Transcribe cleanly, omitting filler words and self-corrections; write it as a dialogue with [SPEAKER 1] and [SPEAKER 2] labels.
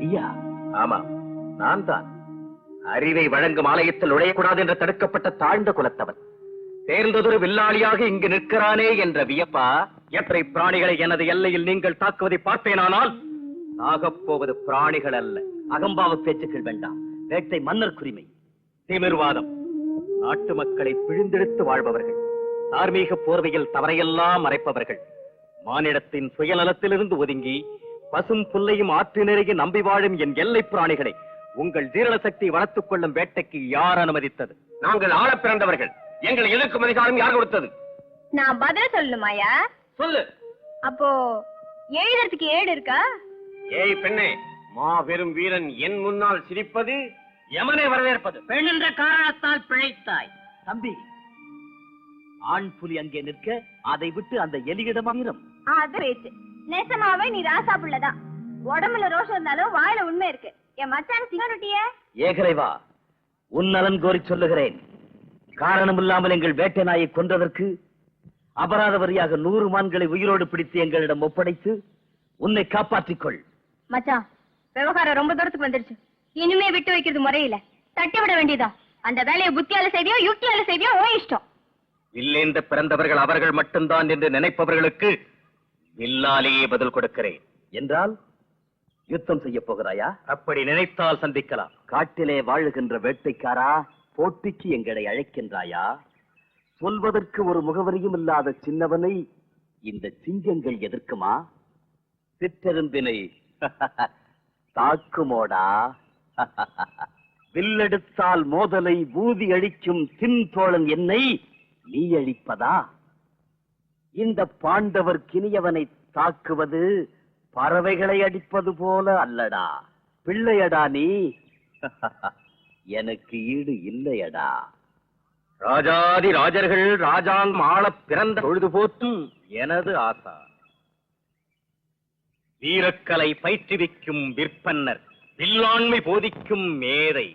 [SPEAKER 1] நீயா? ஆமா, நான் தான். அறிவை வழங்கும் ஆலயத்தில் நுழையக்கூடாது என்று தடுக்கப்பட்ட தாழ்ந்த குலத்தவன் தேர்ந்ததொரு வில்லாளியாக இங்கு நிற்கிறானே என்ற வியப்பா? எத்தனை பிராணிகளை எனது எல்லையில் நீங்கள் தாக்குவதை பார்ப்பேனானால் தாகப்போவது பிராணிகள் அல்ல. அகம்பாவ பேச்சுக்கள் வேண்டாம். வேட்டை மன்னர் குரிமை, திமிர்வாதம். நாட்டு மக்களை பிழிந்தெடுத்து வாழ்பவர்கள், தார்மீக போர்வையில் தவறையெல்லாம் மறைப்பவர்கள், மானிடத்தின் சுயநலத்திலிருந்து ஒதுங்கி பசும் புல்லையும் ஆற்று நிறைய நம்பி வாழும் என் எல்லை பிராணிகளை உங்கள் ஜீரண சக்தி வளர்த்துக் கொள்ளும் வேட்டைக்கு யார் அனுமதித்தது? நாங்கள் ஆள பிறந்தவர்கள். எங்களை எதிர்க்கும் அதிகாரம் யார் கொடுத்தது?
[SPEAKER 2] நான் பதில் சொல்லணுமாயா?
[SPEAKER 1] சொல்லு.
[SPEAKER 2] அப்போ எழுதுறதுக்கு ஏடு இருக்கா?
[SPEAKER 1] ஏய் பெண்ணே, மாபெரும் வீரன் என் முன்னால் சிரிப்பது, யமனை வரவேற்பது.
[SPEAKER 3] பெண் என்ற காரணத்தால் பிழைத்தாய்.
[SPEAKER 1] தம்பி, ஆண் புலி அங்கே நிற்க அதை விட்டு அந்த எலியிடம் வீரம்.
[SPEAKER 2] அது பேச்சு. நேசமாவே நீ ராசா புள்ளதான். உடம்புல ரோஷம் இருந்தாலும் வாயில உண்மை இருக்கு. என் மச்சான் சிங்கனுட்டிய
[SPEAKER 1] ஏகலைவா, உன் நலன் கோரி சொல்லுகிறேன். காரணம் இல்லாமல் எங்கள் வேட்டை நாயை கொன்றதற்கு அபராத வரியாக 100 மான்களை உயிரோடு பிடித்து எங்களிடம் ஒப்படைத்து உன்னை காப்பாற்றிக் கொள்.
[SPEAKER 2] மச்சான், விவகாரம் ரொம்ப தூரத்துக்கு வந்துருச்சு. இனிமே விட்டு வைக்கிறது முறையில. தட்டி விட வேண்டியதா? அந்த வேலையை புத்தியால செய்தியோ யுக்தியால செய்தியோ ஓ இஷ்டம்.
[SPEAKER 1] வில்லேந்த பிறந்தவர்கள் அவர்கள் மட்டும்தான் என்று நினைப்பவர்களுக்கு வில்லாலேயே பதில் கொடுக்கிறேன். என்றால் யுத்தம் செய்ய போகிறாயா? அப்படி நினைத்தால் சந்திக்கலாம். காட்டிலே வாழுகின்ற வேட்டைக்காரா, போட்டிக்கு எங்களை அழைக்கின்றாயா? சொல்வதற்கு ஒரு முகவரியும் இல்லாத சின்னவனை இந்த சிங்கங்கள் எதிர்க்குமா? சிற்றெரும்பினை தாக்குமோடா? வில்லெடுத்தால் மோதலை ஊதி அழிக்கும் தின்தோழன் என்னை நீ அழிப்பதா? இந்த பாண்டவர் கினியவனை தாக்குவது பறவைகளை அடிப்பது போல அல்லடா. பிள்ளையடா நீ. எனக்கு ஈடு இல்லையடா. ராஜாதி ராஜர்கள் ராஜாங்கம் ஆள பிறந்த பொழுது போற்றும் எனது ஆசா. வீரக்கலை பயிற்றுவிக்கும் விற்பன்னர், வில்லாண்மை போதிக்கும் மேதை.